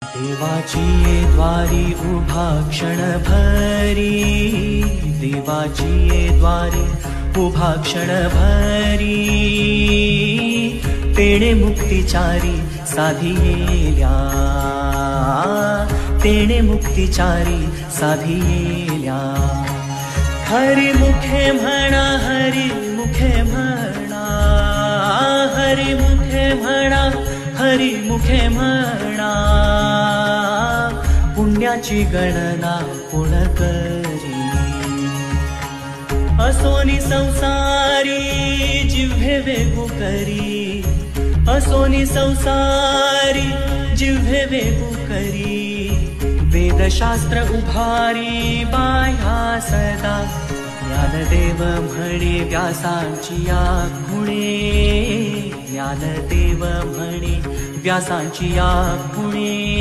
देवाची ये द्वारी उभा क्षणभरी, देवाची ये द्वारी उभा क्षणभरी, तेणे मुक्तिचारी साधियेल्या, तेणे मुक्तिचारी साधियेल्या. हरी मुखे म्हणा, हरी मुखे म्हणा, हरी मुखे म्हणा, हरी मुखे म्हणा, पुण्याची गणना कोण करी. असोनी संसारी जिव्हे वेगू करी, असोनी संसारी जिव्हे वेगू करी. वेदशास्त्र उभारी बाह्या सदा, ज्ञानदेव म्हणे व्यासांची या गुणे, ज्ञानदेव म्हणे व्यासांची या गुणे.